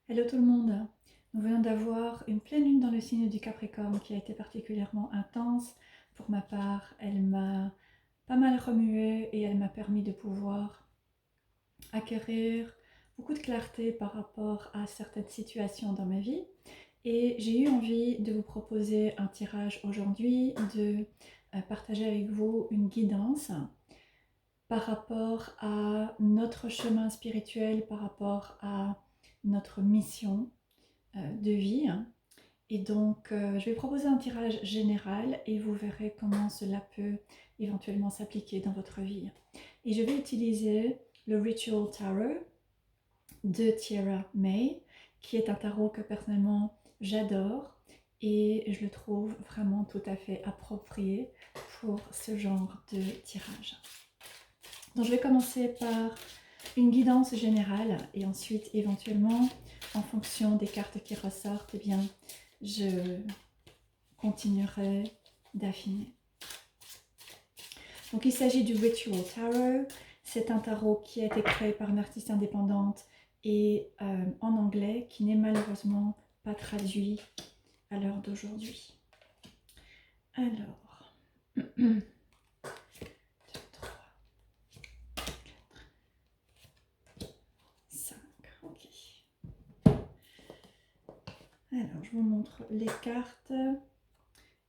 Hello tout le monde, nous venons d'avoir une pleine lune dans le signe du Capricorne qui a été particulièrement intense. Pour ma part, elle m'a pas mal remuée et elle m'a permis de pouvoir acquérir beaucoup de clarté par rapport à certaines situations dans ma vie. Et j'ai eu envie de vous proposer un tirage aujourd'hui, de partager avec vous une guidance par rapport à notre chemin spirituel, par rapport à notre mission de vie. Et donc, je vais proposer un tirage général et vous verrez comment cela peut éventuellement s'appliquer dans votre vie. Et je vais utiliser le Ritual Tarot de Tierra May, qui est un tarot que personnellement j'adore et je le trouve vraiment tout à fait approprié pour ce genre de tirage. Donc, je vais commencer par une guidance générale et ensuite éventuellement en fonction des cartes qui ressortent, eh bien, je continuerai d'affiner. Donc il s'agit du Ritual Tarot. C'est un tarot qui a été créé par une artiste indépendante et en anglais qui n'est malheureusement pas traduit à l'heure d'aujourd'hui. Alors, 2, 3, 4, 5, ok. Alors, je vous montre les cartes.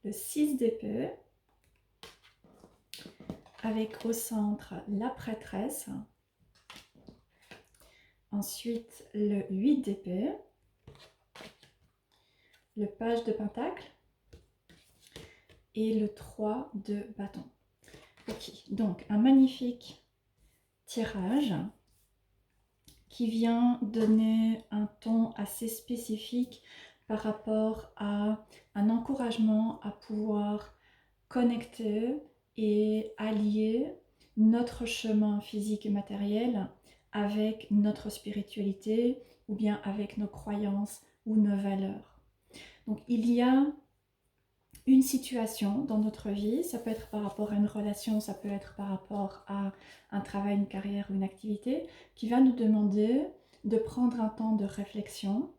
Le 6 d'épée, avec au centre la prêtresse. Ensuite, le 8 d'épée, le page de pentacle et le 3 de bâton. Ok, donc un magnifique tirage qui vient donner un ton assez spécifique par rapport à un encouragement à pouvoir connecter et allier notre chemin physique et matériel avec notre spiritualité ou bien avec nos croyances ou nos valeurs. Donc il y a une situation dans notre vie, ça peut être par rapport à une relation, ça peut être par rapport à un travail, une carrière ou une activité, qui va nous demander de prendre un temps de réflexion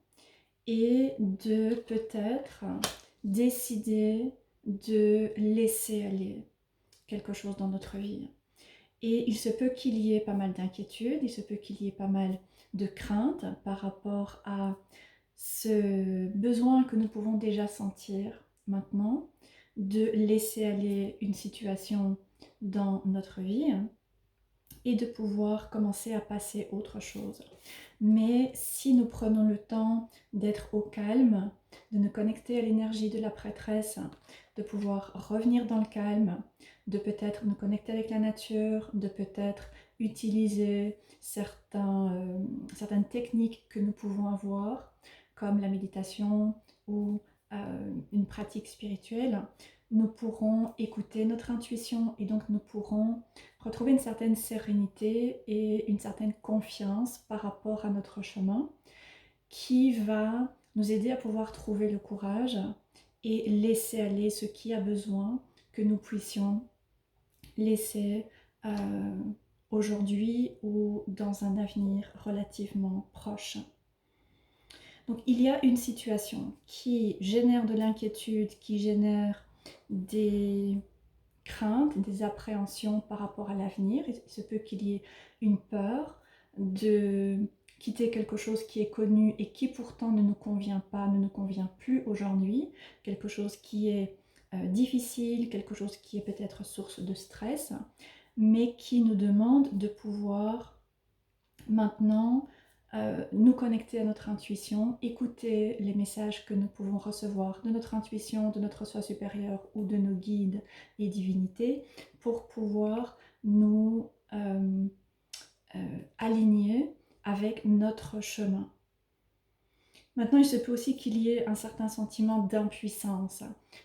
et de peut-être décider de laisser aller quelque chose dans notre vie. Et il se peut qu'il y ait pas mal d'inquiétudes, il se peut qu'il y ait pas mal de craintes par rapport à ce besoin que nous pouvons déjà sentir maintenant de laisser aller une situation dans notre vie et de pouvoir commencer à passer autre chose. Mais si nous prenons le temps d'être au calme, de nous connecter à l'énergie de la prêtresse, de pouvoir revenir dans le calme, de peut-être nous connecter avec la nature, de peut-être utiliser certaines techniques que nous pouvons avoir, comme la méditation ou une pratique spirituelle, nous pourrons écouter notre intuition et donc nous pourrons retrouver une certaine sérénité et une certaine confiance par rapport à notre chemin qui va nous aider à pouvoir trouver le courage et laisser aller ce qui a besoin que nous puissions laisser aujourd'hui ou dans un avenir relativement proche. Donc il y a une situation qui génère de l'inquiétude, qui génère des craintes, des appréhensions par rapport à l'avenir. Il se peut qu'il y ait une peur de quitter quelque chose qui est connu et qui pourtant ne nous convient pas, ne nous convient plus aujourd'hui, quelque chose qui est difficile, quelque chose qui est peut-être source de stress, mais qui nous demande de pouvoir maintenant nous connecter à notre intuition, écouter les messages que nous pouvons recevoir de notre intuition, de notre soi supérieur ou de nos guides et divinités pour pouvoir nous aligner avec notre chemin. Maintenant, il se peut aussi qu'il y ait un certain sentiment d'impuissance,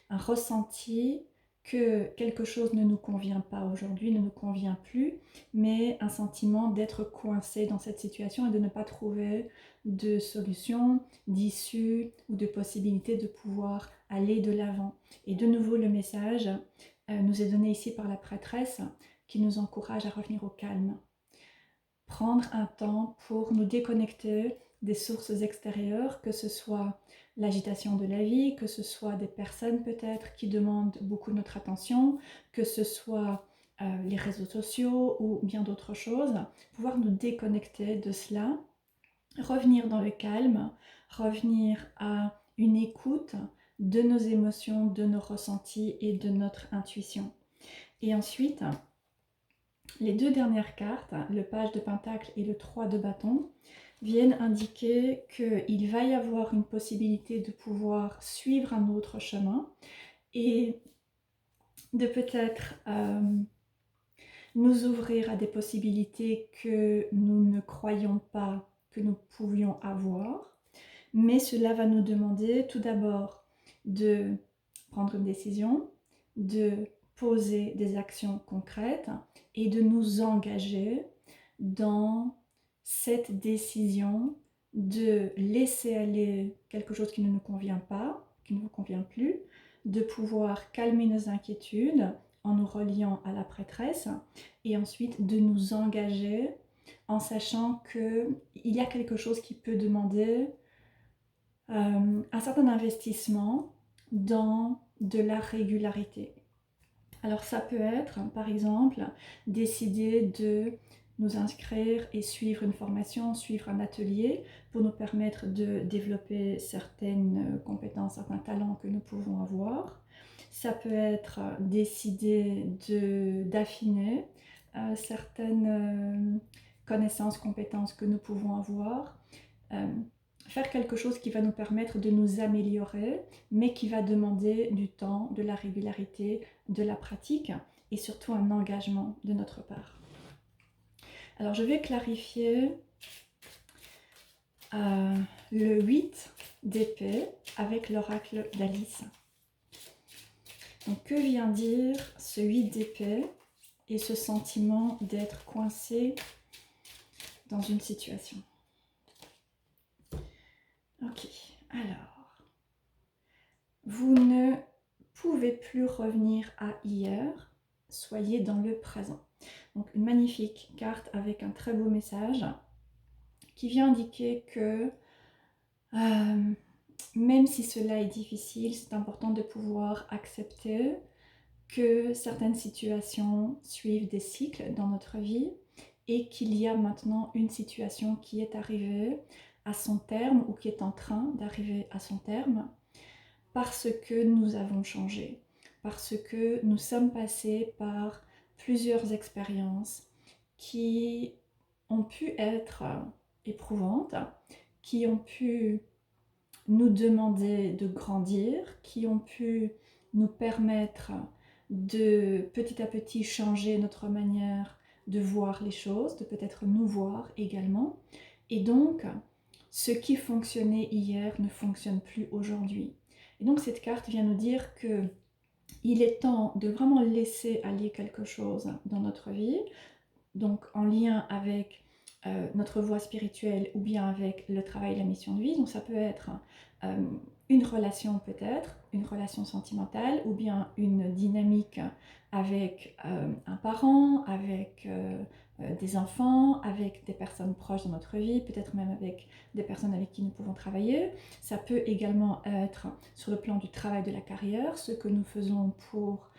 un ressenti que quelque chose ne nous convient pas aujourd'hui, ne nous convient plus, mais un sentiment d'être coincé dans cette situation et de ne pas trouver de solution, d'issue ou de possibilité de pouvoir aller de l'avant. Et de nouveau, le message nous est donné ici par la prêtresse qui nous encourage à revenir au calme. Prendre un temps pour nous déconnecter des sources extérieures, que ce soit l'agitation de la vie, que ce soit des personnes peut-être qui demandent beaucoup notre attention, que ce soit les réseaux sociaux ou bien d'autres choses, pouvoir nous déconnecter de cela, revenir dans le calme, revenir à une écoute de nos émotions, de nos ressentis et de notre intuition. Et ensuite, les deux dernières cartes, le page de pentacle et le 3 de bâton, viennent indiquer qu'il va y avoir une possibilité de pouvoir suivre un autre chemin et de peut-être nous ouvrir à des possibilités que nous ne croyons pas que nous pouvions avoir. Mais cela va nous demander tout d'abord de prendre une décision, de poser des actions concrètes et de nous engager dans cette décision de laisser aller quelque chose qui ne nous convient pas, qui ne nous convient plus, de pouvoir calmer nos inquiétudes en nous reliant à la prêtresse et ensuite de nous engager en sachant qu'il y a quelque chose qui peut demander un certain investissement dans de la régularité. Alors ça peut être, par exemple, décider de nous inscrire et suivre une formation, suivre un atelier pour nous permettre de développer certaines compétences, certains talents que nous pouvons avoir. Ça peut être décider d'affiner certaines connaissances, compétences que nous pouvons avoir. Faire quelque chose qui va nous permettre de nous améliorer, mais qui va demander du temps, de la régularité, de la pratique et surtout un engagement de notre part. Alors je vais clarifier le 8 d'épée avec l'oracle d'Alice. Donc que vient dire ce 8 d'épée et ce sentiment d'être coincé dans une situation? Ok, alors, vous ne pouvez plus revenir à hier, soyez dans le présent. Donc une magnifique carte avec un très beau message qui vient indiquer que même si cela est difficile, c'est important de pouvoir accepter que certaines situations suivent des cycles dans notre vie et qu'il y a maintenant une situation qui est arrivée à son terme ou qui est en train d'arriver à son terme parce que nous avons changé, parce que nous sommes passés par plusieurs expériences qui ont pu être éprouvantes, qui ont pu nous demander de grandir, qui ont pu nous permettre de petit à petit changer notre manière de voir les choses, de peut-être nous voir également. Et donc, ce qui fonctionnait hier ne fonctionne plus aujourd'hui. Et donc cette carte vient nous dire que il est temps de vraiment laisser aller quelque chose dans notre vie, donc en lien avec notre voie spirituelle ou bien avec le travail et la mission de vie. Donc ça peut être une relation peut-être, une relation sentimentale ou bien une dynamique avec un parent, avec des enfants, avec des personnes proches dans notre vie, peut-être même avec des personnes avec qui nous pouvons travailler. Ça peut également être sur le plan du travail de la carrière, ce que nous faisons pour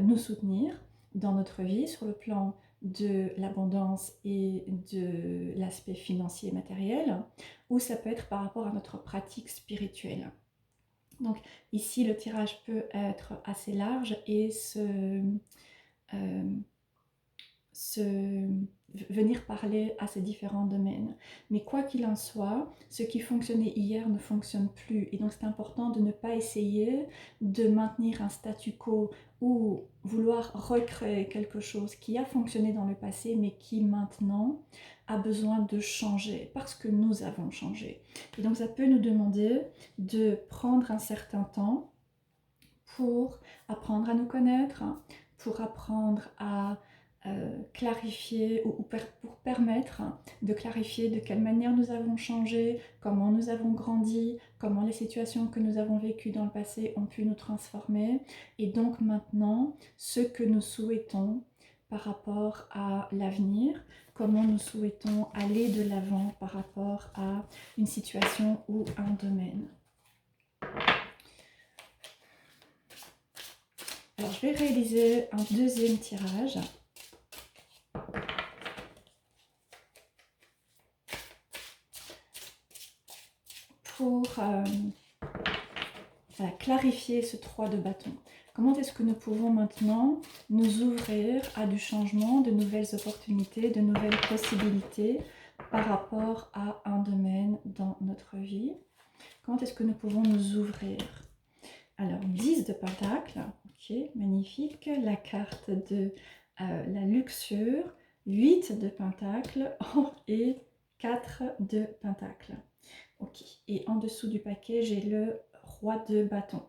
nous soutenir dans notre vie, sur le plan de l'abondance et de l'aspect financier et matériel, ou ça peut être par rapport à notre pratique spirituelle. Donc ici, le tirage peut être assez large et venir parler à ces différents domaines. Mais quoi qu'il en soit, ce qui fonctionnait hier ne fonctionne plus. Et donc c'est important de ne pas essayer de maintenir un statu quo ou vouloir recréer quelque chose qui a fonctionné dans le passé mais qui maintenant a besoin de changer parce que nous avons changé. Et donc ça peut nous demander de prendre un certain temps pour apprendre à nous connaître, pour apprendre à clarifier ou pour permettre de clarifier de quelle manière nous avons changé, comment nous avons grandi, comment les situations que nous avons vécues dans le passé ont pu nous transformer. Et donc maintenant, ce que nous souhaitons par rapport à l'avenir, comment nous souhaitons aller de l'avant par rapport à une situation ou un domaine. Alors, je vais réaliser un deuxième tirage. Pour clarifier ce 3 de bâton. Comment est-ce que nous pouvons maintenant nous ouvrir à du changement, de nouvelles opportunités, de nouvelles possibilités par rapport à un domaine dans notre vie? Comment est-ce que nous pouvons nous ouvrir? Alors, 10 de Pentacle, ok, magnifique. La carte de la luxure, 8 de Pentacle et 4 de Pentacle. Ok, et en dessous du paquet, j'ai le roi de bâton.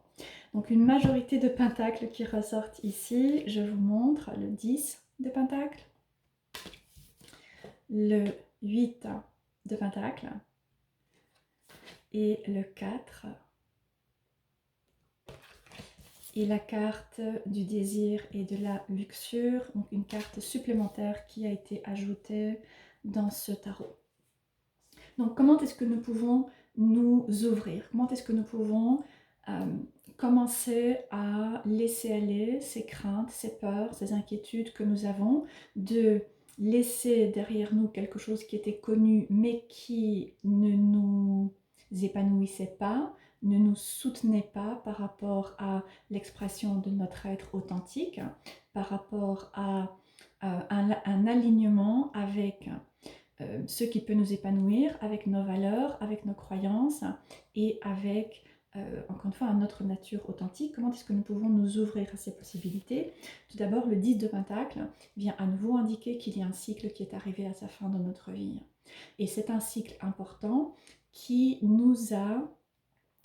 Donc une majorité de pentacles qui ressortent ici. Je vous montre le 10 de pentacle, le 8 de pentacle et le 4. Et la carte du désir et de la luxure, donc une carte supplémentaire qui a été ajoutée dans ce tarot. Donc comment est-ce que nous pouvons nous ouvrir? Comment est-ce que nous pouvons commencer à laisser aller ces craintes, ces peurs, ces inquiétudes que nous avons, de laisser derrière nous quelque chose qui était connu mais qui ne nous épanouissait pas, ne nous soutenait pas par rapport à l'expression de notre être authentique, par rapport à un alignement avec ce qui peut nous épanouir, avec nos valeurs, avec nos croyances et avec encore une fois, à notre nature authentique. Comment est-ce que nous pouvons nous ouvrir à ces possibilités? Tout d'abord, le 10 de Pentacle vient à nouveau indiquer qu'il y a un cycle qui est arrivé à sa fin dans notre vie. Et c'est un cycle important qui nous a...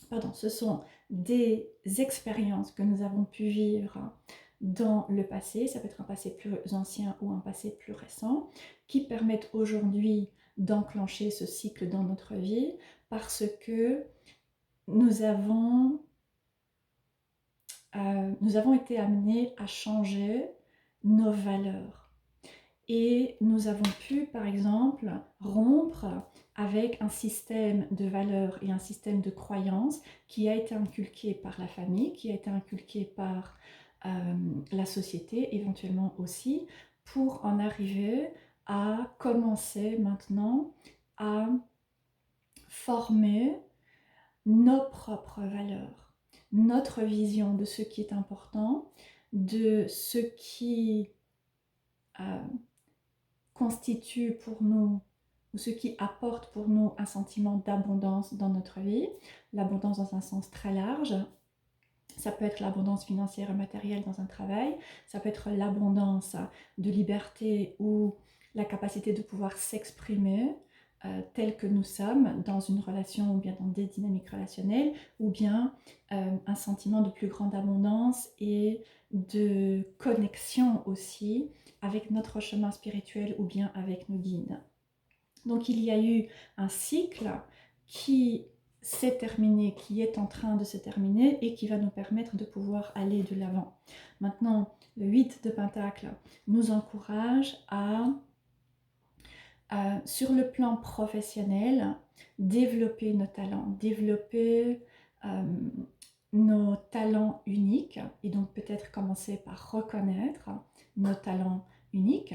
Pardon, ce sont des expériences que nous avons pu vivre dans le passé, ça peut être un passé plus ancien ou un passé plus récent, qui permettent aujourd'hui d'enclencher ce cycle dans notre vie parce que nous avons été amenés à changer nos valeurs. Et nous avons pu, par exemple, rompre avec un système de valeurs et un système de croyances qui a été inculqué par la famille, qui a été inculqué par la société éventuellement aussi, pour en arriver à commencer maintenant à former nos propres valeurs, notre vision de ce qui est important, de ce qui constitue pour nous, ou ce qui apporte pour nous un sentiment d'abondance dans notre vie, l'abondance dans un sens très large. Ça peut être l'abondance financière et matérielle dans un travail, ça peut être l'abondance de liberté ou la capacité de pouvoir s'exprimer tel que nous sommes dans une relation ou bien dans des dynamiques relationnelles, ou bien un sentiment de plus grande abondance et de connexion aussi avec notre chemin spirituel ou bien avec nos guides. Donc il y a eu un cycle qui s'est terminé, qui est en train de se terminer et qui va nous permettre de pouvoir aller de l'avant. Maintenant, le 8 de Pentacle nous encourage à sur le plan professionnel, développer nos talents, développer nos talents uniques et donc peut-être commencer par reconnaître nos talents uniques.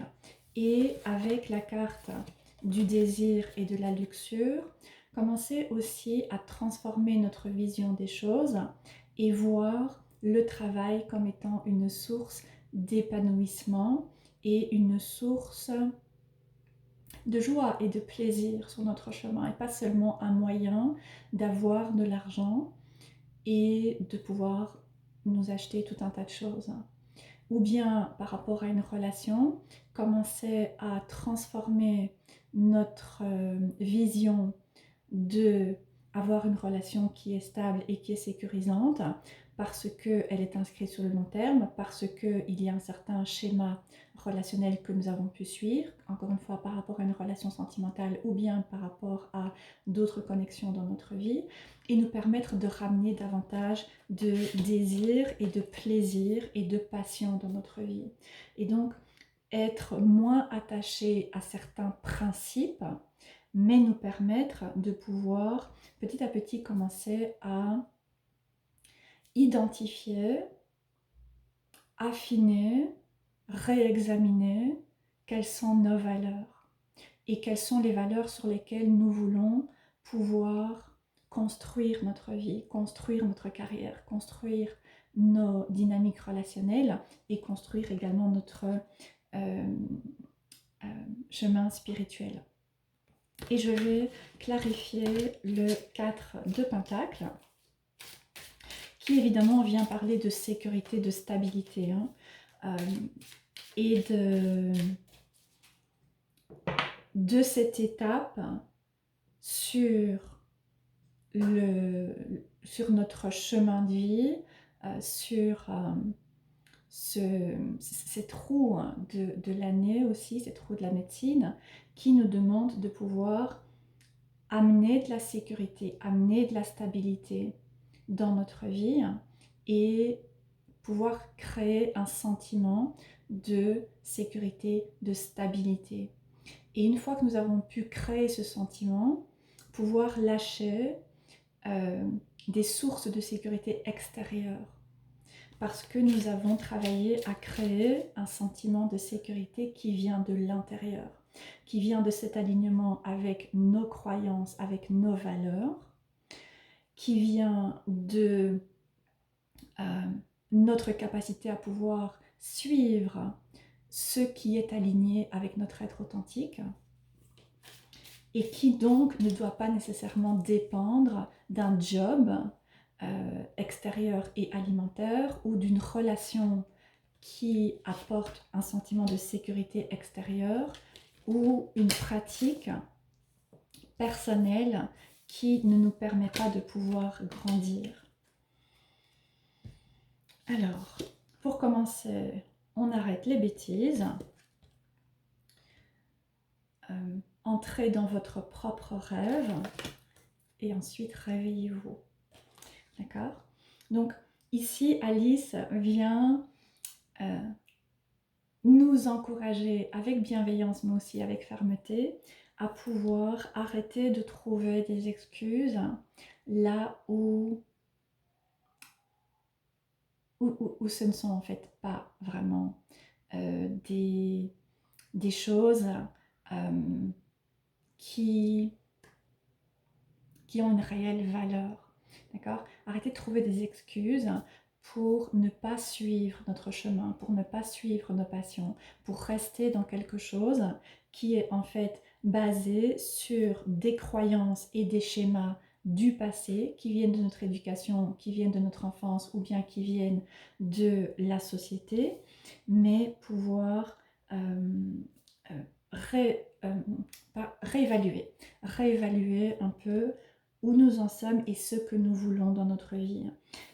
Et avec la carte du désir et de la luxure, commencer aussi à transformer notre vision des choses et voir le travail comme étant une source d'épanouissement et une source de joie et de plaisir sur notre chemin et pas seulement un moyen d'avoir de l'argent et de pouvoir nous acheter tout un tas de choses. Ou bien par rapport à une relation, commencer à transformer notre vision de avoir une relation qui est stable et qui est sécurisante parce qu'elle est inscrite sur le long terme, parce qu'il y a un certain schéma relationnel que nous avons pu suivre, encore une fois par rapport à une relation sentimentale ou bien par rapport à d'autres connexions dans notre vie, et nous permettre de ramener davantage de désir et de plaisir et de passion dans notre vie. Et donc, être moins attachés à certains principes, mais nous permettre de pouvoir petit à petit commencer à identifier, affiner, réexaminer quelles sont nos valeurs et quelles sont les valeurs sur lesquelles nous voulons pouvoir construire notre vie, construire notre carrière, construire nos dynamiques relationnelles et construire également notre euh, chemin spirituel. Et je vais clarifier le 4 de Pentacle, qui évidemment vient parler de sécurité, de stabilité, hein, et de cette étape sur notre chemin de vie, sur cette roue de l'année aussi, cette roue de la médecine, qui nous demande de pouvoir amener de la sécurité, amener de la stabilité dans notre vie et pouvoir créer un sentiment de sécurité, de stabilité. Et une fois que nous avons pu créer ce sentiment, pouvoir lâcher des sources de sécurité extérieures. Parce que nous avons travaillé à créer un sentiment de sécurité qui vient de l'intérieur, qui vient de cet alignement avec nos croyances, avec nos valeurs, qui vient de notre capacité à pouvoir suivre ce qui est aligné avec notre être authentique et qui donc ne doit pas nécessairement dépendre d'un job extérieur et alimentaire ou d'une relation qui apporte un sentiment de sécurité extérieure ou une pratique personnelle qui ne nous permet pas de pouvoir grandir. Alors, pour commencer, on arrête les bêtises. Entrez dans votre propre rêve et ensuite réveillez-vous. D'accord? Donc ici, Alice vient nous encourager avec bienveillance, mais aussi avec fermeté, à pouvoir arrêter de trouver des excuses là où ce ne sont en fait pas vraiment des choses qui ont une réelle valeur. D'accord? Arrêtez de trouver des excuses pour ne pas suivre notre chemin, pour ne pas suivre nos passions, pour rester dans quelque chose qui est en fait basé sur des croyances et des schémas du passé qui viennent de notre éducation, qui viennent de notre enfance ou bien qui viennent de la société, mais pouvoir réévaluer un peu où nous en sommes et ce que nous voulons dans notre vie.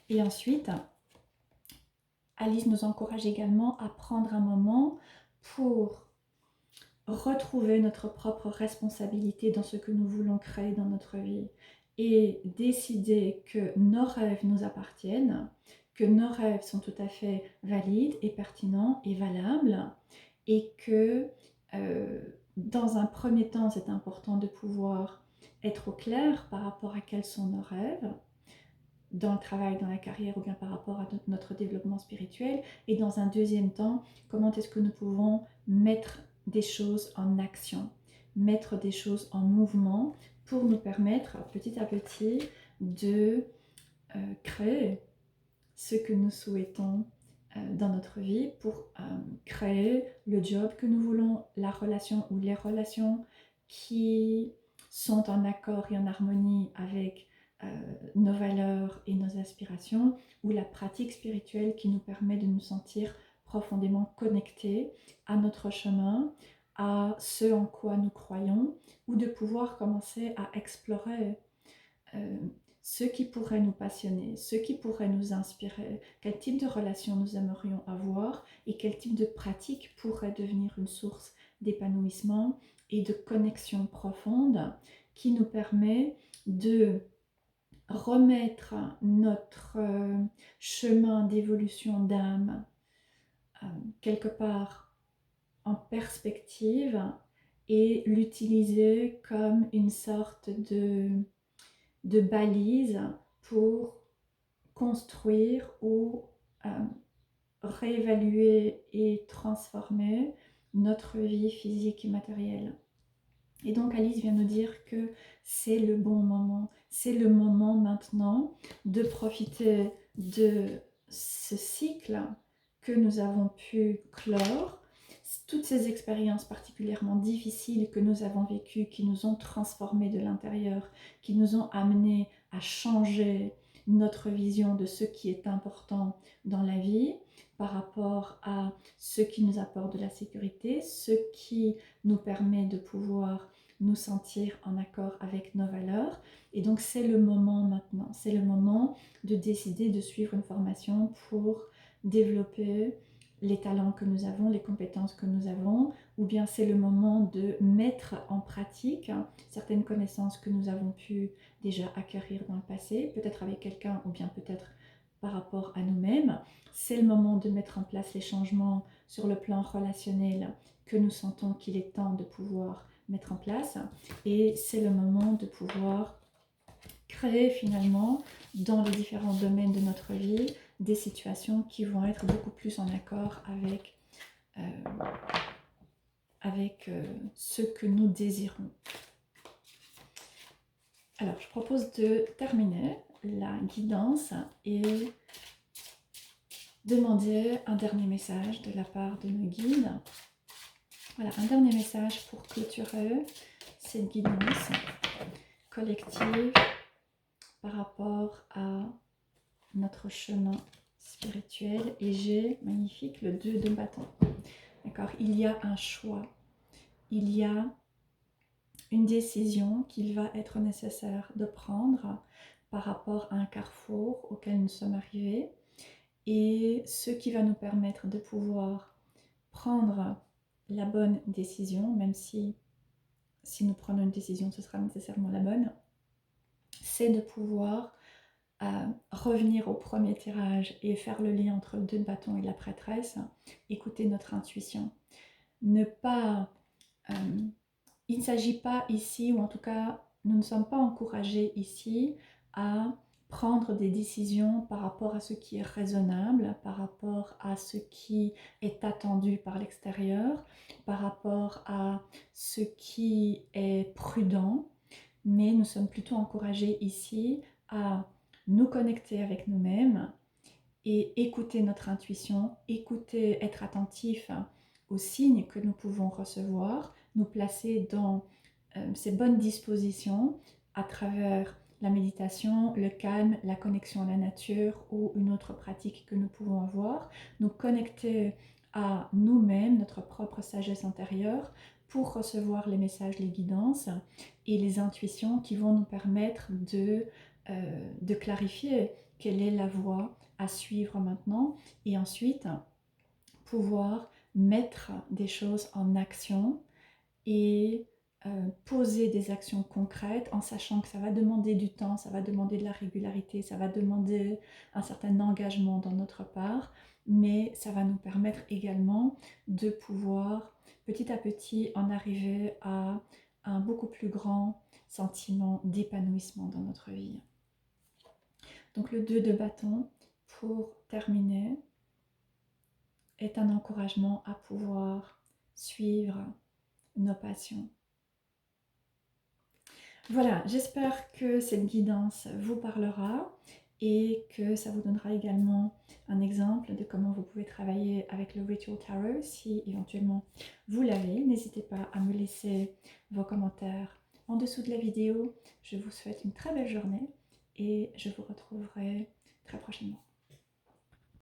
Et ensuite, Alice nous encourage également à prendre un moment pour retrouver notre propre responsabilité dans ce que nous voulons créer dans notre vie et décider que nos rêves nous appartiennent, que nos rêves sont tout à fait valides et pertinents et valables et que dans un premier temps, c'est important de pouvoir être au clair par rapport à quels sont nos rêves, dans le travail, dans la carrière ou bien par rapport à notre développement spirituel. Et dans un deuxième temps, comment est-ce que nous pouvons mettre des choses en action, mettre des choses en mouvement pour nous permettre petit à petit de créer ce que nous souhaitons dans notre vie, pour créer le job que nous voulons, la relation ou les relations qui sont en accord et en harmonie avec nos valeurs et nos aspirations, ou la pratique spirituelle qui nous permet de nous sentir profondément connectés à notre chemin, à ce en quoi nous croyons, ou de pouvoir commencer à explorer ce qui pourrait nous passionner, ce qui pourrait nous inspirer, quel type de relation nous aimerions avoir et quel type de pratique pourrait devenir une source d'épanouissement et de connexion profonde qui nous permet de remettre notre chemin d'évolution d'âme quelque part en perspective et l'utiliser comme une sorte de balise pour construire ou réévaluer et transformer notre vie physique et matérielle. Et donc Alice vient nous dire que c'est le bon moment, c'est le moment maintenant de profiter de ce cycle que nous avons pu clore, toutes ces expériences particulièrement difficiles que nous avons vécues, qui nous ont transformés de l'intérieur, qui nous ont amenés à changer notre vision de ce qui est important dans la vie par rapport à ce qui nous apporte de la sécurité, ce qui nous permet de pouvoir nous sentir en accord avec nos valeurs. Et donc c'est le moment maintenant, c'est le moment de décider de suivre une formation pour développer les talents que nous avons, les compétences que nous avons, ou bien c'est le moment de mettre en pratique certaines connaissances que nous avons pu déjà acquérir dans le passé, peut-être avec quelqu'un ou bien peut-être par rapport à nous-mêmes. C'est le moment de mettre en place les changements sur le plan relationnel que nous sentons qu'il est temps de pouvoir mettre en place, et c'est le moment de pouvoir créer finalement dans les différents domaines de notre vie des situations qui vont être beaucoup plus en accord avec ce que nous désirons. Alors, je propose de terminer la guidance et demander un dernier message de la part de nos guides. Voilà, un dernier message pour clôturer cette guidance collective par rapport à notre chemin spirituel. Et j'ai, magnifique, le 2 de bâton. D'accord, il y a un choix, il y a une décision qu'il va être nécessaire de prendre par rapport à un carrefour auquel nous sommes arrivés, et ce qui va nous permettre de pouvoir prendre la bonne décision, même si nous prenons une décision, ce sera nécessairement la bonne, c'est de pouvoir revenir au premier tirage et faire le lien entre le 2 de bâton et la prêtresse, écouter notre intuition. Ne pas... il ne s'agit pas ici, ou en tout cas, nous ne sommes pas encouragés ici à prendre des décisions par rapport à ce qui est raisonnable, par rapport à ce qui est attendu par l'extérieur, par rapport à ce qui est prudent, mais nous sommes plutôt encouragés ici à nous connecter avec nous-mêmes et écouter notre intuition, écouter, être attentif aux signes que nous pouvons recevoir, nous placer dans ces bonnes dispositions à travers la méditation, le calme, la connexion à la nature ou une autre pratique que nous pouvons avoir, nous connecter à nous-mêmes, notre propre sagesse intérieure, pour recevoir les messages, les guidances et les intuitions qui vont nous permettre de clarifier quelle est la voie à suivre maintenant, et ensuite pouvoir mettre des choses en action et poser des actions concrètes en sachant que ça va demander du temps, ça va demander de la régularité, ça va demander un certain engagement dans notre part, mais ça va nous permettre également de pouvoir petit à petit en arriver à un beaucoup plus grand sentiment d'épanouissement dans notre vie. Donc le 2 de bâton, pour terminer, est un encouragement à pouvoir suivre nos passions. Voilà, j'espère que cette guidance vous parlera et que ça vous donnera également un exemple de comment vous pouvez travailler avec le Ritual Tarot si éventuellement vous l'avez. N'hésitez pas à me laisser vos commentaires en dessous de la vidéo. Je vous souhaite une très belle journée et je vous retrouverai très prochainement.